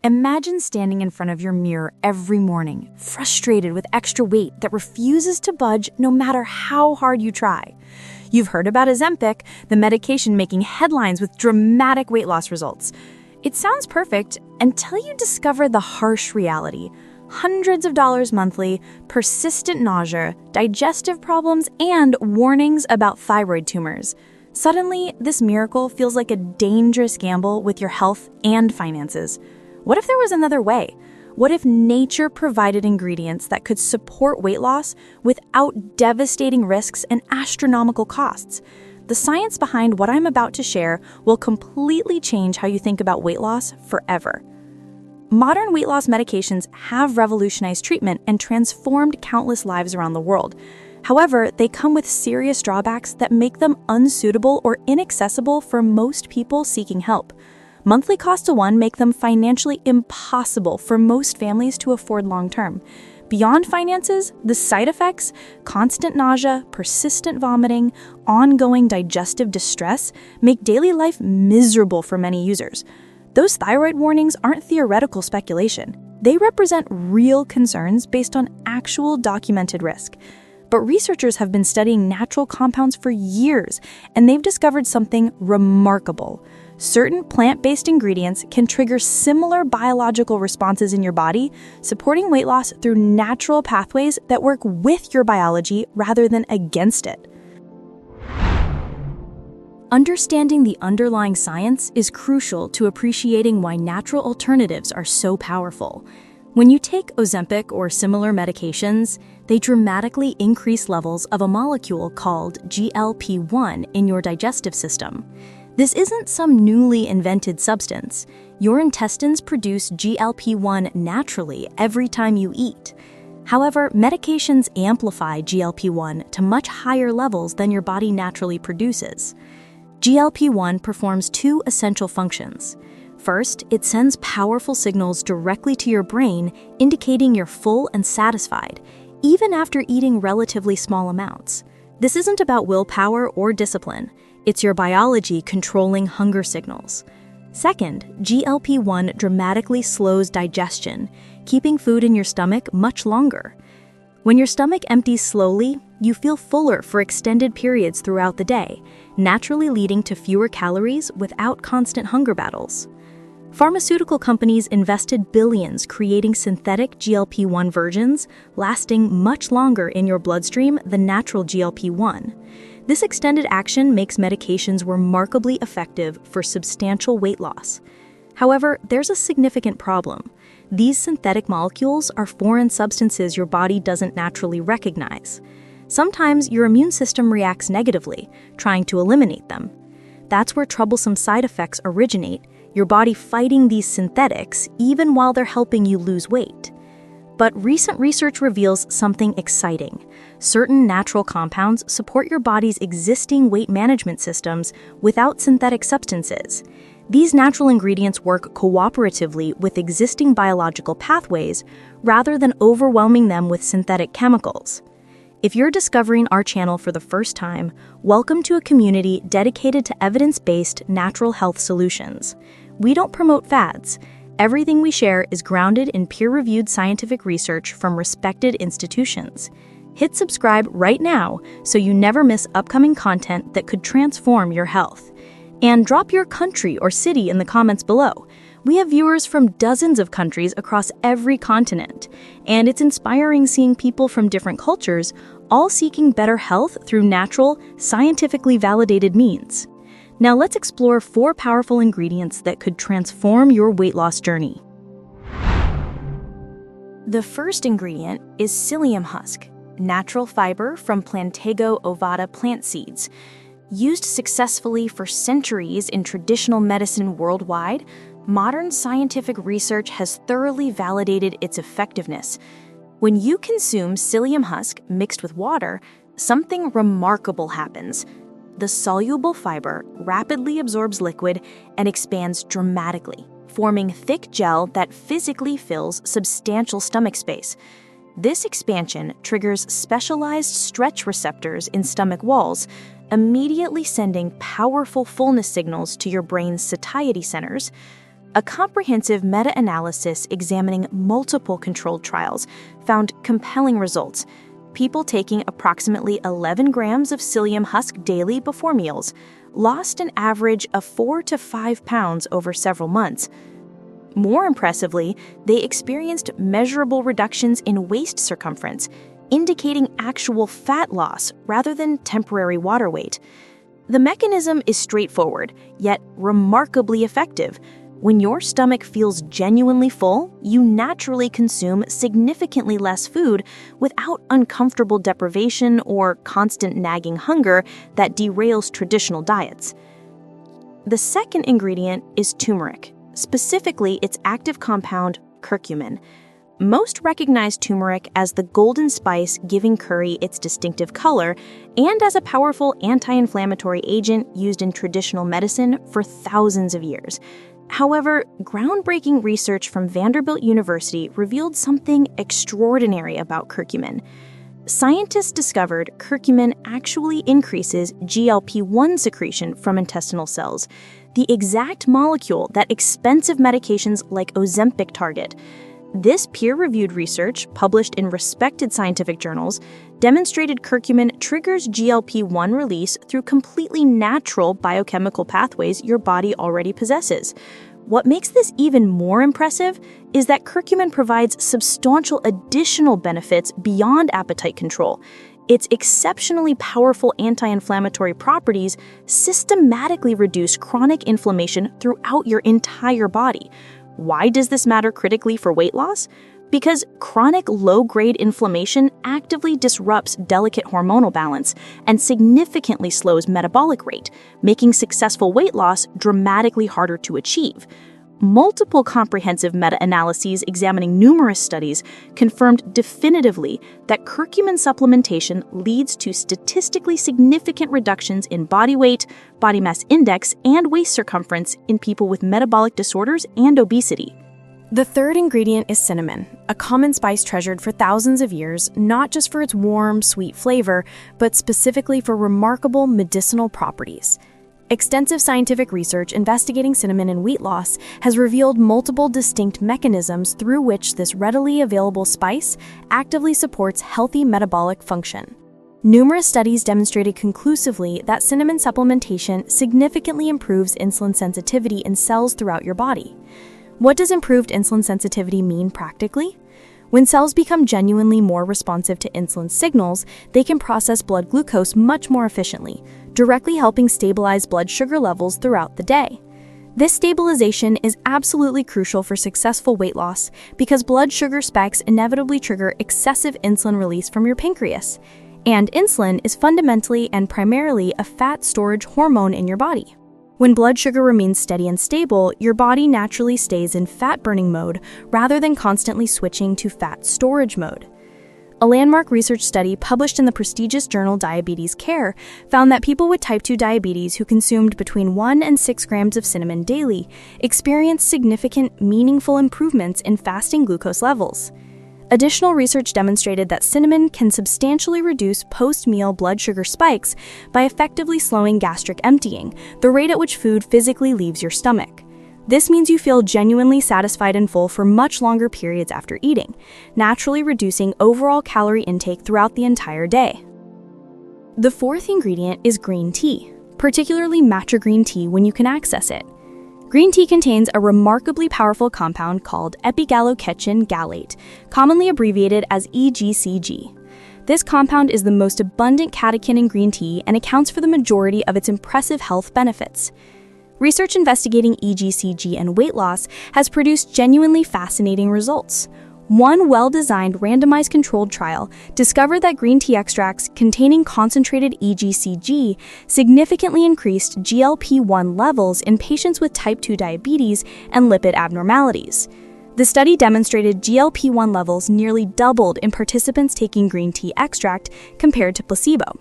Imagine standing in front of your mirror every morning, frustrated with extra weight that refuses to budge no matter how hard you try. You've heard about Ozempic, the medication making headlines with dramatic weight loss results. It sounds perfect until you discover the harsh reality. Hundreds of dollars monthly, persistent nausea, digestive problems, and warnings about thyroid tumors. Suddenly, this miracle feels like a dangerous gamble with your health and finances. What if there was another way? What if nature provided ingredients that could support weight loss without devastating risks and astronomical costs? The science behind what I'm about to share will completely change how you think about weight loss forever. Modern weight loss medications have revolutionized treatment and transformed countless lives around the world. However, they come with serious drawbacks that make them unsuitable or inaccessible for most people seeking help. Monthly costs to one make them financially impossible for most families to afford long-term. Beyond finances, the side effects, constant nausea, persistent vomiting, ongoing digestive distress, make daily life miserable for many users. Those thyroid warnings aren't theoretical speculation. They represent real concerns based on actual documented risk. But researchers have been studying natural compounds for years, and they've discovered something remarkable. Certain plant-based ingredients can trigger similar biological responses in your body, supporting weight loss through natural pathways that work with your biology rather than against it. Understanding the underlying science is crucial to appreciating why natural alternatives are so powerful. When you take Ozempic or similar medications, they dramatically increase levels of a molecule called GLP-1 in your digestive system. This isn't some newly invented substance. Your intestines produce GLP-1 naturally every time you eat. However, medications amplify GLP-1 to much higher levels than your body naturally produces. GLP-1 performs two essential functions. First, it sends powerful signals directly to your brain, indicating you're full and satisfied, even after eating relatively small amounts. This isn't about willpower or discipline. It's your biology controlling hunger signals. Second, GLP-1 dramatically slows digestion, keeping food in your stomach much longer. When your stomach empties slowly, you feel fuller for extended periods throughout the day, naturally leading to fewer calories without constant hunger battles. Pharmaceutical companies invested billions creating synthetic GLP-1 versions, lasting much longer in your bloodstream than natural GLP-1. This extended action makes medications remarkably effective for substantial weight loss. However, there's a significant problem. These synthetic molecules are foreign substances your body doesn't naturally recognize. Sometimes your immune system reacts negatively, trying to eliminate them. That's where troublesome side effects originate, your body fighting these synthetics even while they're helping you lose weight. But recent research reveals something exciting. Certain natural compounds support your body's existing weight management systems without synthetic substances. These natural ingredients work cooperatively with existing biological pathways rather than overwhelming them with synthetic chemicals. If you're discovering our channel for the first time, welcome to a community dedicated to evidence-based natural health solutions. We don't promote fads. Everything we share is grounded in peer-reviewed scientific research from respected institutions. Hit subscribe right now so you never miss upcoming content that could transform your health. And drop your country or city in the comments below. We have viewers from dozens of countries across every continent, and it's inspiring seeing people from different cultures all seeking better health through natural, scientifically validated means. Now let's explore 4 powerful ingredients that could transform your weight loss journey. The first ingredient is Psyllium husk, natural fiber from Plantago ovata plant seeds. Used successfully for centuries in traditional medicine worldwide, modern scientific research has thoroughly validated its effectiveness. When you consume Psyllium husk mixed with water, something remarkable happens. The soluble fiber rapidly absorbs liquid and expands dramatically, forming thick gel that physically fills substantial stomach space. This expansion triggers specialized stretch receptors in stomach walls, immediately sending powerful fullness signals to your brain's satiety centers. A comprehensive meta-analysis examining multiple controlled trials found compelling results. People taking approximately 11 grams of Psyllium husk daily before meals lost an average of 4 to 5 pounds over several months. More impressively, they experienced measurable reductions in waist circumference, indicating actual fat loss rather than temporary water weight. The mechanism is straightforward, yet remarkably effective. When your stomach feels genuinely full, you naturally consume significantly less food without uncomfortable deprivation or constant nagging hunger that derails traditional diets. The second ingredient is turmeric, specifically its active compound, curcumin. Most recognize turmeric as the golden spice giving curry its distinctive color and as a powerful anti-inflammatory agent used in traditional medicine for thousands of years. However, groundbreaking research from Vanderbilt University revealed something extraordinary about curcumin. Scientists discovered curcumin actually increases GLP-1 secretion from intestinal cells, the exact molecule that expensive medications like Ozempic target. This peer-reviewed research, published in respected scientific journals, demonstrated curcumin triggers GLP-1 release through completely natural biochemical pathways your body already possesses. What makes this even more impressive is that curcumin provides substantial additional benefits beyond appetite control. Its exceptionally powerful anti-inflammatory properties systematically reduce chronic inflammation throughout your entire body. Why does this matter critically for weight loss? Because chronic low-grade inflammation actively disrupts delicate hormonal balance and significantly slows metabolic rate, making successful weight loss dramatically harder to achieve. Multiple comprehensive meta-analyses examining numerous studies confirmed definitively that curcumin supplementation leads to statistically significant reductions in body weight, body mass index, and waist circumference in people with metabolic disorders and obesity. The third ingredient is cinnamon, a common spice treasured for thousands of years, not just for its warm, sweet flavor, but specifically for remarkable medicinal properties. Extensive scientific research investigating cinnamon in weight loss has revealed multiple distinct mechanisms through which this readily available spice actively supports healthy metabolic function. Numerous studies demonstrated conclusively that cinnamon supplementation significantly improves insulin sensitivity in cells throughout your body. What does improved insulin sensitivity mean practically? When cells become genuinely more responsive to insulin signals, they can process blood glucose much more efficiently, directly helping stabilize blood sugar levels throughout the day. This stabilization is absolutely crucial for successful weight loss because blood sugar spikes inevitably trigger excessive insulin release from your pancreas. And insulin is fundamentally and primarily a fat storage hormone in your body. When blood sugar remains steady and stable, your body naturally stays in fat-burning mode rather than constantly switching to fat storage mode. A landmark research study published in the prestigious journal Diabetes Care found that people with type 2 diabetes who consumed between 1 and 6 grams of cinnamon daily experienced significant, meaningful improvements in fasting glucose levels. Additional research demonstrated that cinnamon can substantially reduce post-meal blood sugar spikes by effectively slowing gastric emptying, the rate at which food physically leaves your stomach. This means you feel genuinely satisfied and full for much longer periods after eating, naturally reducing overall calorie intake throughout the entire day. The fourth ingredient is green tea, particularly matcha green tea when you can access it. Green tea contains a remarkably powerful compound called epigallocatechin gallate, commonly abbreviated as EGCG. This compound is the most abundant catechin in green tea and accounts for the majority of its impressive health benefits. Research investigating EGCG and weight loss has produced genuinely fascinating results. One well-designed randomized controlled trial discovered that green tea extracts containing concentrated EGCG significantly increased GLP-1 levels in patients with type 2 diabetes and lipid abnormalities. The study demonstrated GLP-1 levels nearly doubled in participants taking green tea extract compared to placebo.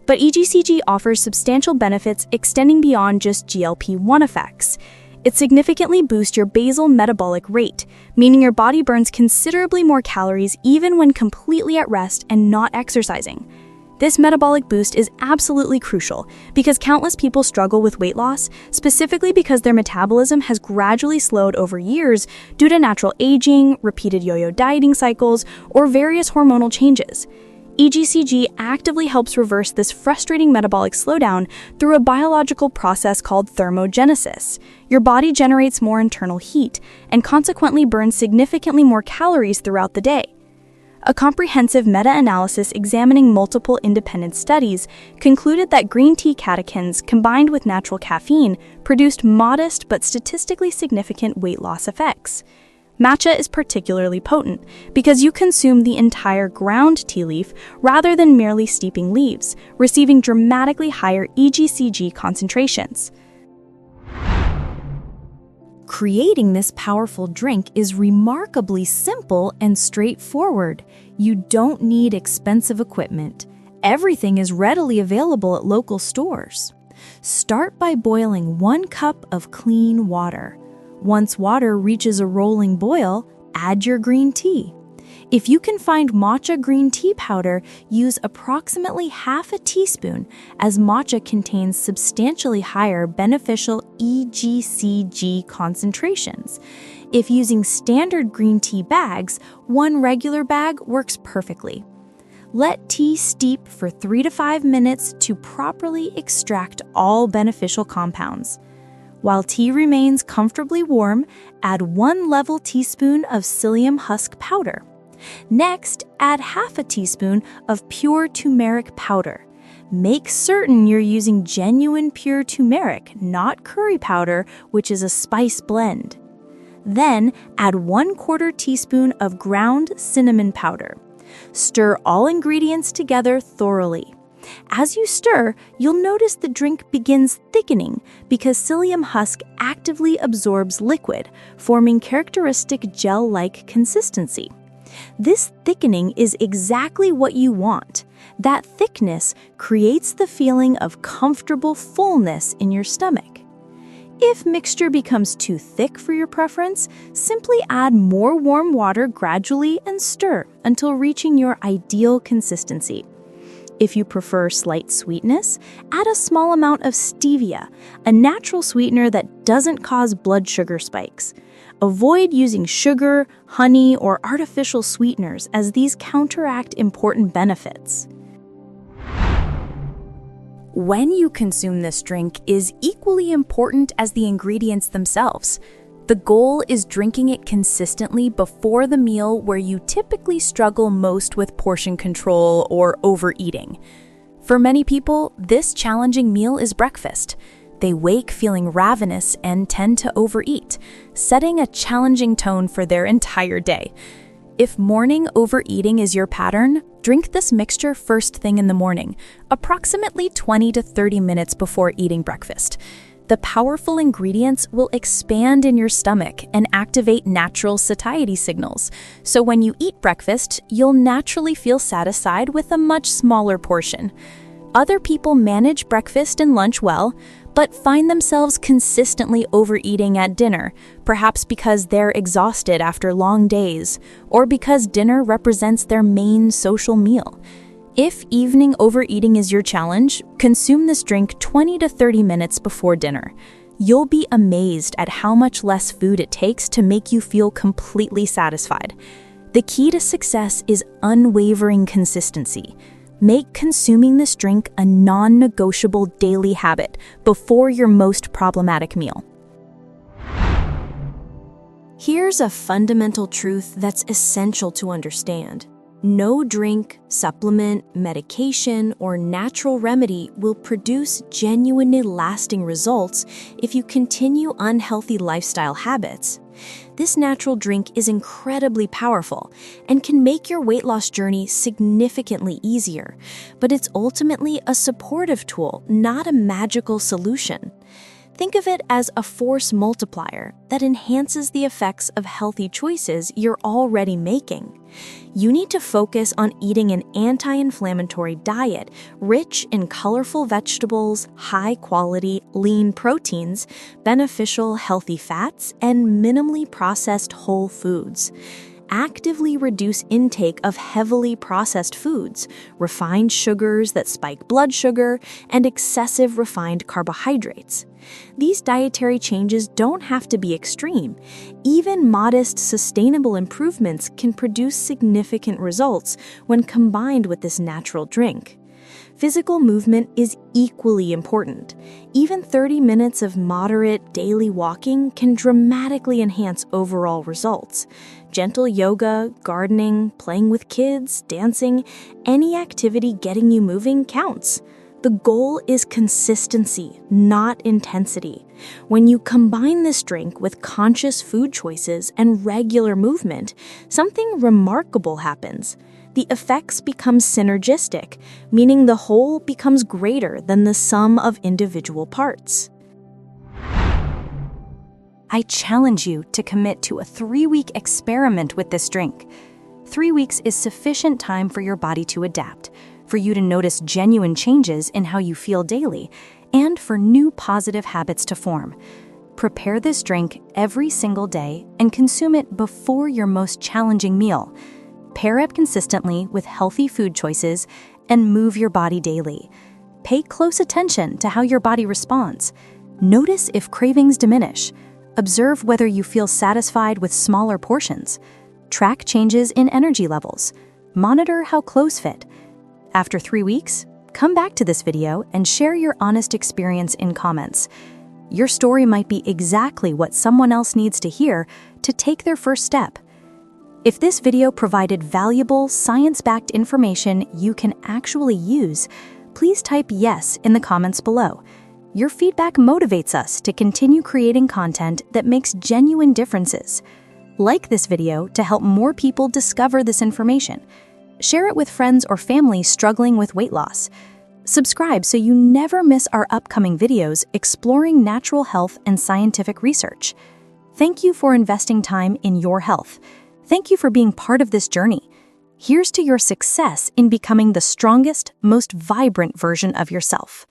But EGCG offers substantial benefits extending beyond just GLP-1 effects. It significantly boosts your basal metabolic rate, meaning your body burns considerably more calories even when completely at rest and not exercising. This metabolic boost is absolutely crucial because countless people struggle with weight loss, specifically because their metabolism has gradually slowed over years due to natural aging, repeated yo-yo dieting cycles, or various hormonal changes. EGCG actively helps reverse this frustrating metabolic slowdown through a biological process called thermogenesis. Your body generates more internal heat and consequently burns significantly more calories throughout the day. A comprehensive meta-analysis examining multiple independent studies concluded that green tea catechins combined with natural caffeine produced modest but statistically significant weight loss effects. Matcha is particularly potent because you consume the entire ground tea leaf rather than merely steeping leaves, receiving dramatically higher EGCG concentrations. Creating this powerful drink is remarkably simple and straightforward. You don't need expensive equipment. Everything is readily available at local stores. Start by boiling 1 cup of clean water. Once water reaches a rolling boil, add your green tea. If you can find matcha green tea powder, use approximately half a teaspoon, as matcha contains substantially higher beneficial EGCG concentrations. If using standard green tea bags, 1 regular bag works perfectly. Let tea steep for 3 to 5 minutes to properly extract all beneficial compounds. While tea remains comfortably warm, add 1 level teaspoon of Psyllium husk powder. Next, add half a teaspoon of pure turmeric powder. Make certain you're using genuine pure turmeric, not curry powder, which is a spice blend. Then, add 1/4 teaspoon of ground cinnamon powder. Stir all ingredients together thoroughly. As you stir, you'll notice the drink begins thickening because Psyllium husk actively absorbs liquid, forming characteristic gel-like consistency. This thickening is exactly what you want. That thickness creates the feeling of comfortable fullness in your stomach. If mixture becomes too thick for your preference, simply add more warm water gradually and stir until reaching your ideal consistency. If you prefer slight sweetness, add a small amount of stevia, a natural sweetener that doesn't cause blood sugar spikes. Avoid using sugar, honey, or artificial sweeteners as these counteract important benefits. When you consume this drink is equally important as the ingredients themselves. The goal is drinking it consistently before the meal where you typically struggle most with portion control or overeating. For many people, this challenging meal is breakfast. They wake feeling ravenous and tend to overeat, setting a challenging tone for their entire day. If morning overeating is your pattern, drink this mixture first thing in the morning, approximately 20 to 30 minutes before eating breakfast. The powerful ingredients will expand in your stomach and activate natural satiety signals. So when you eat breakfast, you'll naturally feel satisfied with a much smaller portion. Other people manage breakfast and lunch well, but find themselves consistently overeating at dinner, perhaps because they're exhausted after long days, or because dinner represents their main social meal. If evening overeating is your challenge, consume this drink 20 to 30 minutes before dinner. You'll be amazed at how much less food it takes to make you feel completely satisfied. The key to success is unwavering consistency. Make consuming this drink a non-negotiable daily habit before your most problematic meal. Here's a fundamental truth that's essential to understand. No drink, supplement, medication, or natural remedy will produce genuinely lasting results if you continue unhealthy lifestyle habits. This natural drink is incredibly powerful and can make your weight loss journey significantly easier, but it's ultimately a supportive tool, not a magical solution. Think of it as a force multiplier that enhances the effects of healthy choices you're already making. You need to focus on eating an anti-inflammatory diet rich in colorful vegetables, high-quality, lean proteins, beneficial healthy fats, and minimally processed whole foods. actively reduce intake of heavily processed foods, refined sugars that spike blood sugar, and excessive refined carbohydrates. These dietary changes don't have to be extreme. Even modest, sustainable improvements can produce significant results when combined with this natural drink. Physical movement is equally important. Even 30 minutes of moderate daily walking can dramatically enhance overall results. Gentle yoga, gardening, playing with kids, dancing, any activity getting you moving counts. The goal is consistency, not intensity. When you combine this drink with conscious food choices and regular movement, something remarkable happens. The effects become synergistic, meaning the whole becomes greater than the sum of individual parts. I challenge you to commit to a 3-week experiment with this drink. 3 weeks is sufficient time for your body to adapt, for you to notice genuine changes in how you feel daily, and for new positive habits to form. Prepare this drink every single day and consume it before your most challenging meal. Pair up consistently with healthy food choices and move your body daily. Pay close attention to how your body responds. Notice if cravings diminish. Observe whether you feel satisfied with smaller portions. Track changes in energy levels. Monitor how clothes fit. After 3 weeks, come back to this video and share your honest experience in comments. Your story might be exactly what someone else needs to hear to take their first step. If this video provided valuable, science-backed information you can actually use, please type yes in the comments below. Your feedback motivates us to continue creating content that makes genuine differences. Like this video to help more people discover this information. Share it with friends or family struggling with weight loss. Subscribe so you never miss our upcoming videos exploring natural health and scientific research. Thank you for investing time in your health. Thank you for being part of this journey. Here's to your success in becoming the strongest, most vibrant version of yourself.